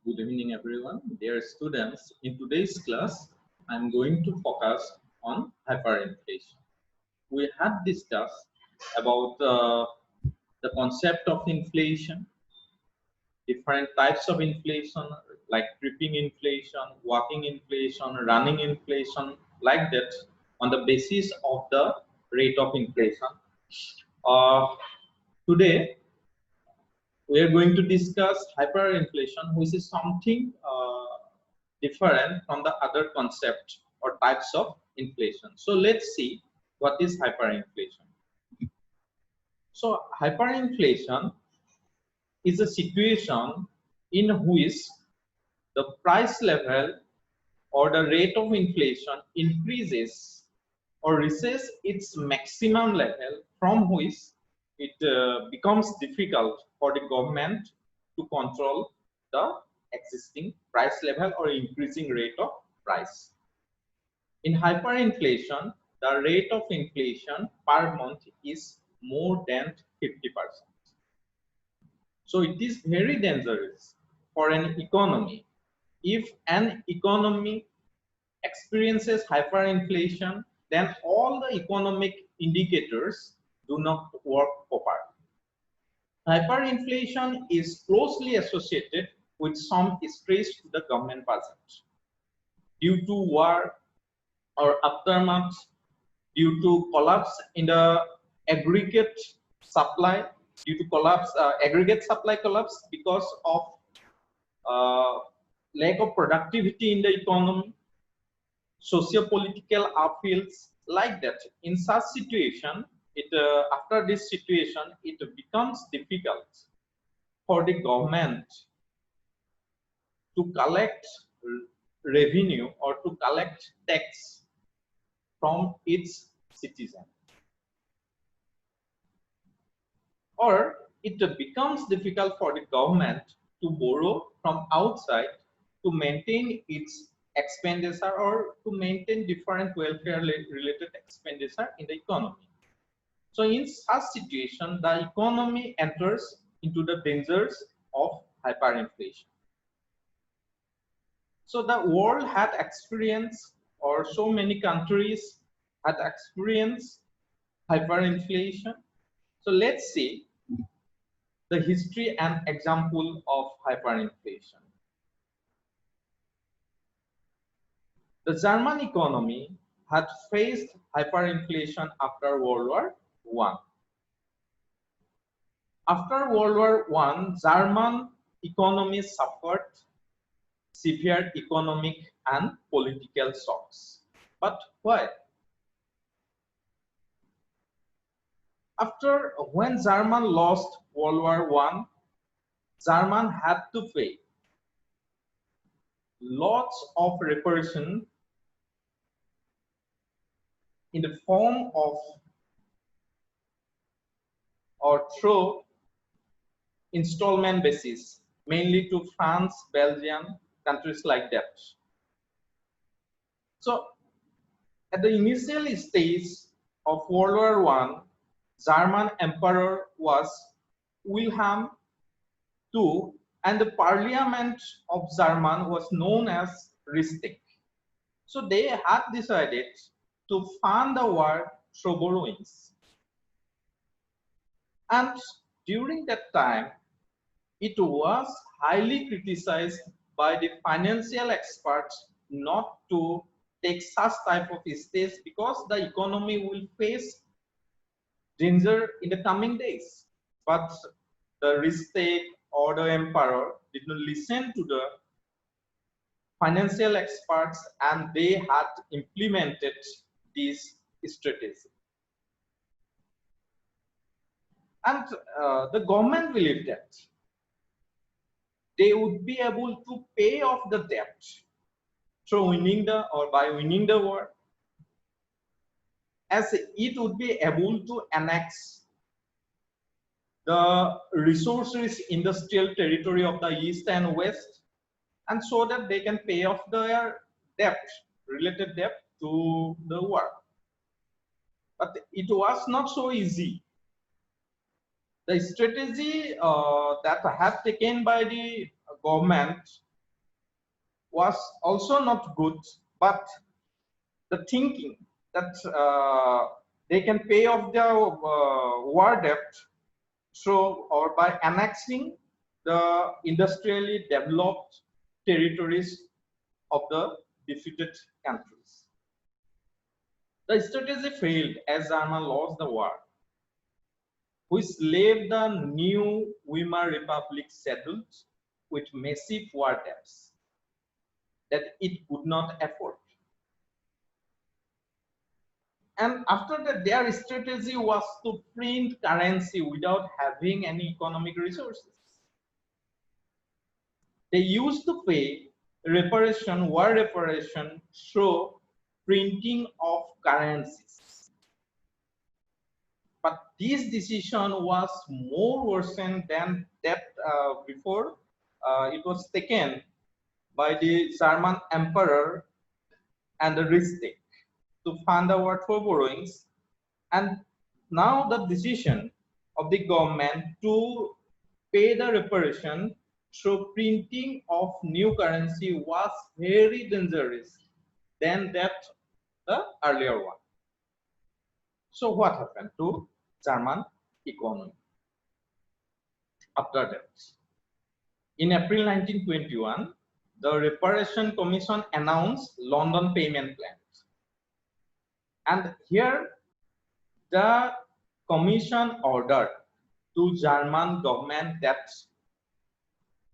Good evening, everyone. Dear students, in today's class, I'm going to focus on hyperinflation. We had discussed about the concept of inflation, different types of inflation, like tripping inflation, walking inflation, running inflation, like that, on the basis of the rate of inflation. Uh, Today, we are going to discuss hyperinflation, which is something different from the other concept or types of inflation. So let's see what is hyperinflation. So hyperinflation is a situation in which the price level or the rate of inflation increases or reaches its maximum level, from which it becomes difficult for the government to control the existing price level or increasing rate of price. In hyperinflation, the rate of inflation per month is more than 50%. So it is very dangerous for an economy. If an economy experiences hyperinflation, then all the economic indicators do not work properly. Hyperinflation is closely associated with some stress to the government budget due to war or aftermath, due to collapse in the aggregate supply, due to collapse, aggregate supply collapse because of lack of productivity in the economy, socio-political upheavals, like that. In such situation, after this situation, it becomes difficult for the government to collect revenue or to collect tax from its citizens, or it becomes difficult for the government to borrow from outside to maintain its expenditure or to maintain different welfare related expenditure in the economy. So in such situation, the economy enters into the dangers of hyperinflation. So the world had experienced, or so many countries had experienced hyperinflation. So let's see the history and example of hyperinflation. The German economy had faced hyperinflation after World War I. After World War I, German economy suffered severe economic and political shocks. But why? When German lost World War I, German had to pay lots of reparation in the form of or through installment basis, mainly to France, Belgium, countries like that. So at the initial stage of World War I, German Emperor was Wilhelm II, and the Parliament of German was known as Reichstag. So they had decided to fund the war through borrowings. And during that time, it was highly criticized by the financial experts not to take such type of steps because the economy will face danger in the coming days. But the Reichstag or the emperor did not listen to the financial experts, and they had implemented this strategy. And the government believed that they would be able to pay off the debt through by winning the war, as it would be able to annex the resources industrial territory of the East and West, and so that they can pay off their debt, related debt to the war. But it was not so easy. The strategy that had taken by the government was also not good, but the thinking that they can pay off their war debt through or by annexing the industrially developed territories of the defeated countries. The strategy failed as Germany lost the war, which left the new Weimar Republic saddled with massive war debts that it could not afford. And after that, their strategy was to print currency without having any economic resources. They used to pay reparation, war reparation through printing of currencies. But this decision was more worsened than that before it was taken by the German emperor and the Reichstag to fund the war for borrowings. And now the decision of the government to pay the reparation through printing of new currency was very dangerous than that the earlier one. So what happened to German economy after that? In April 1921, the Reparation Commission announced London payment plans. And here the commission ordered to German government that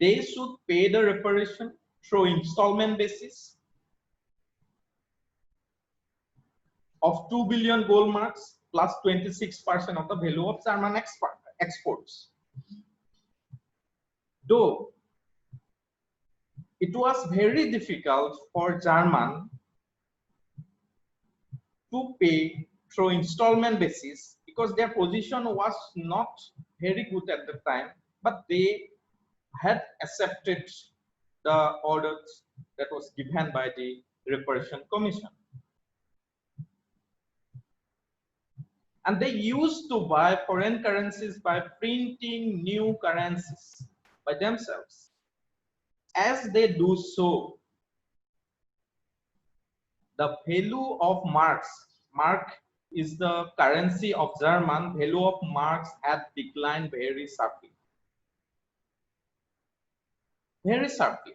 they should pay the reparation through installment basis of 2 billion gold marks plus 26% of the value of German exports. Though it was very difficult for German to pay through installment basis because their position was not very good at the time, but they had accepted the orders that was given by the Reparation Commission. And they used to buy foreign currencies by printing new currencies by themselves. As they do so, the value of mark is the currency of German, value of marks had declined very sharply. Very sharply.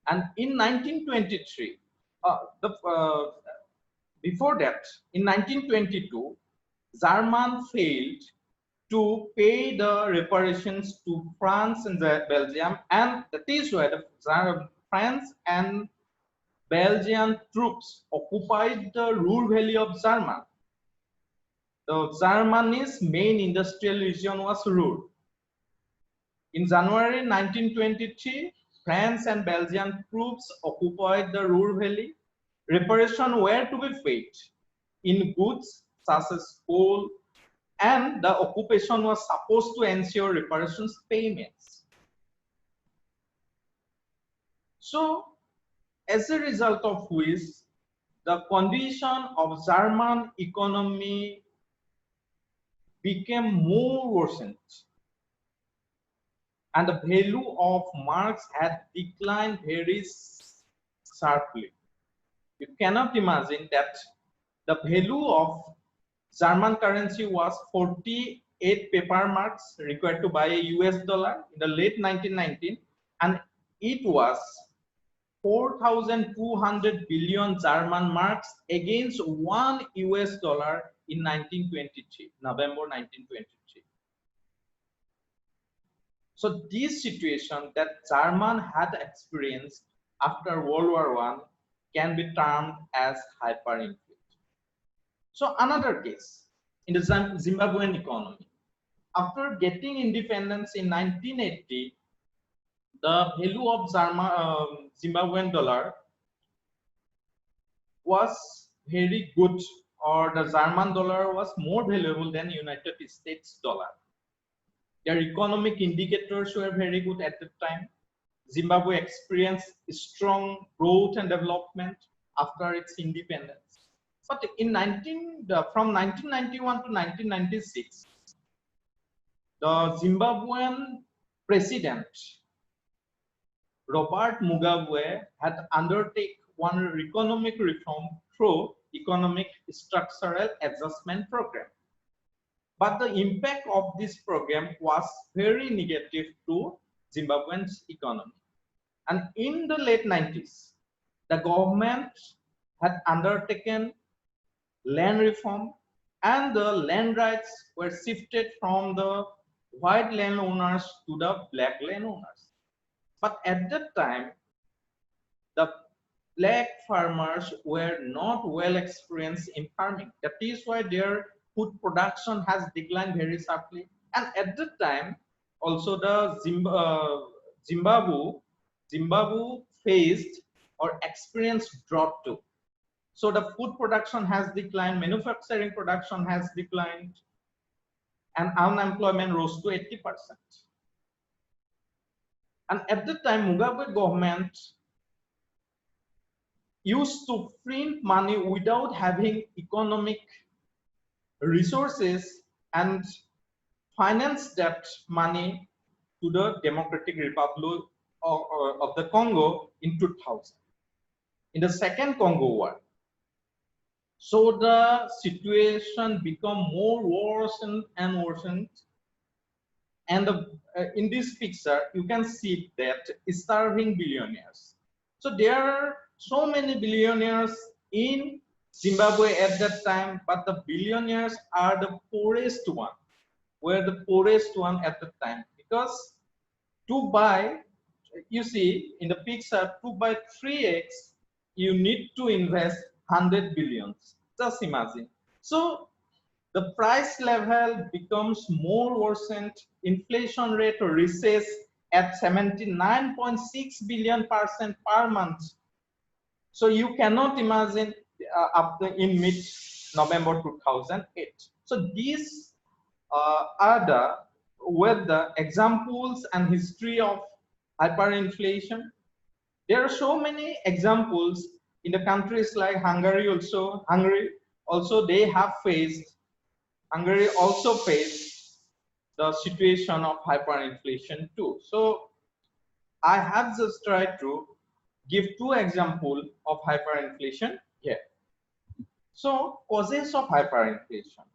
And in 1923, before that, in 1922, German failed to pay the reparations to France and Belgium, and that is why the France and Belgian troops occupied the Ruhr Valley of Germany. The Germany's main industrial region was Ruhr. In January 1923, France and Belgian troops occupied the Ruhr Valley. Reparations were to be paid in goods such as coal, and the occupation was supposed to ensure reparations payments. So, as a result of which, the condition of German economy became more worsened, and the value of marks had declined very sharply. You cannot imagine that the value of German currency was 48 paper marks required to buy a US dollar in the late 1919, and it was 4,200 billion German marks against $1 US in 1923, November 1923. So this situation that German had experienced after World War I can be termed as hyperinflation. So another case in the Zimbabwean economy. After getting independence in 1980, the value of Zimbabwean dollar was very good, or the German dollar was more valuable than United States dollar. Their economic indicators were very good at the time. Zimbabwe experienced strong growth and development after its independence. But from 1991 to 1996, the Zimbabwean president Robert Mugabe had undertaken one economic reform through economic structural adjustment program. But the impact of this program was very negative to Zimbabwe's economy. And in the late 90s, the government had undertaken land reform, and the land rights were shifted from the white landowners to the black landowners. But at that time, the black farmers were not well experienced in farming. That is why their food production has declined very sharply. And at that time, also the Zimbabwe faced or experienced drought too. So the food production has declined, manufacturing production has declined, and unemployment rose to 80%. And at the time, Mugabe government used to print money without having economic resources and finance that money to the Democratic Republic of the Congo in 2000, in the Second Congo War. So the situation become more worsened and worsened. And in this picture, you can see that starving billionaires. So there are so many billionaires in Zimbabwe at that time, but the billionaires are the poorest one, were the poorest one at the time, because to buy, you see in the picture, to buy 3 eggs, you need to invest 100 billions. Just imagine. So the price level becomes more worsened. Inflation rate reaches at 79.6 billion% per month. So you cannot imagine up to in mid-November 2008. So these are the examples and history of hyperinflation. There are so many examples in the countries like Hungary also. Hungary also faced the situation of hyperinflation too. So I have just tried to give 2 examples of hyperinflation here. So causes of hyperinflation.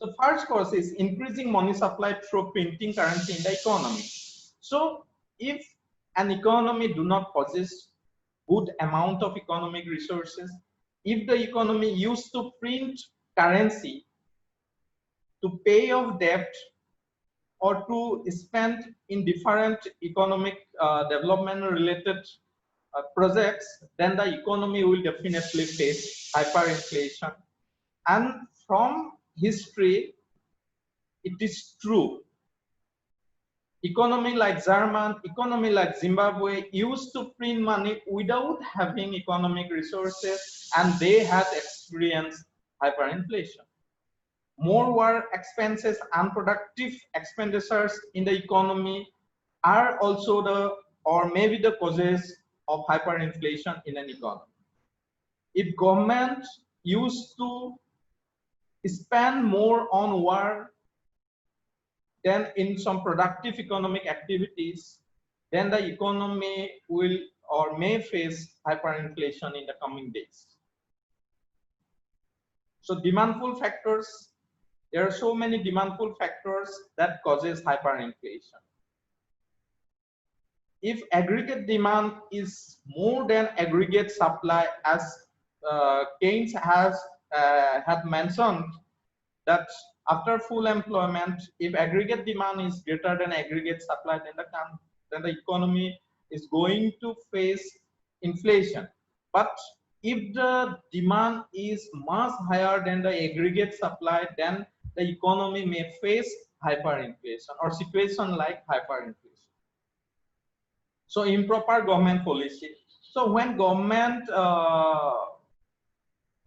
The first cause is increasing money supply through printing currency in the economy. So if an economy do not possess good amount of economic resources, if the economy used to print currency to pay off debt or to spend in different economic development related projects, then the economy will definitely face hyperinflation. And from history, it is true. Economy like German, economy like Zimbabwe used to print money without having economic resources, and they had experienced hyperinflation. More war expenses, unproductive expenditures in the economy are also or maybe the causes of hyperinflation in an economy. If government used to spend more on war than in some productive economic activities, then the economy will or may face hyperinflation in the coming days. So demandful factors, there are so many demandful factors that causes hyperinflation. If aggregate demand is more than aggregate supply, as Keynes had mentioned, that after full employment, if aggregate demand is greater than aggregate supply, then the economy is going to face inflation. But if the demand is much higher than the aggregate supply, then the economy may face hyperinflation or situation like hyperinflation. So improper government policy. So when government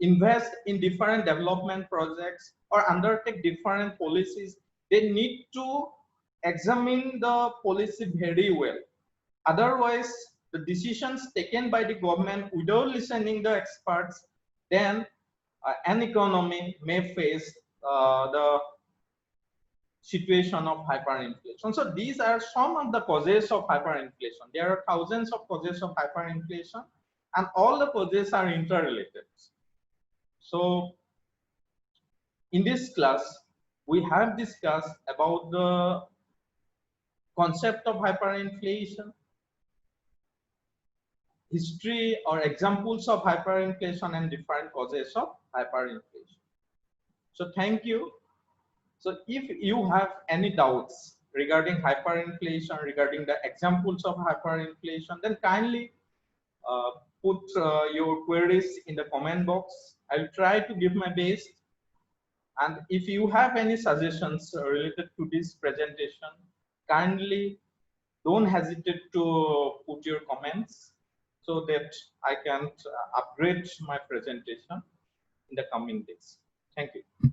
invest in different development projects or undertake different policies, they need to examine the policy very well. Otherwise, the decisions taken by the government without listening the experts, then an economy may face the situation of hyperinflation. So these are some of the causes of hyperinflation. There are thousands of causes of hyperinflation, and all the causes are interrelated. So in this class, we have discussed about the concept of hyperinflation, history or examples of hyperinflation, and different causes of hyperinflation. So thank you. So if you have any doubts regarding hyperinflation, regarding the examples of hyperinflation, then kindly put your queries in the comment box. I'll try to give my best. And if you have any suggestions related to this presentation, kindly don't hesitate to put your comments so that I can upgrade my presentation in the coming days. Thank you.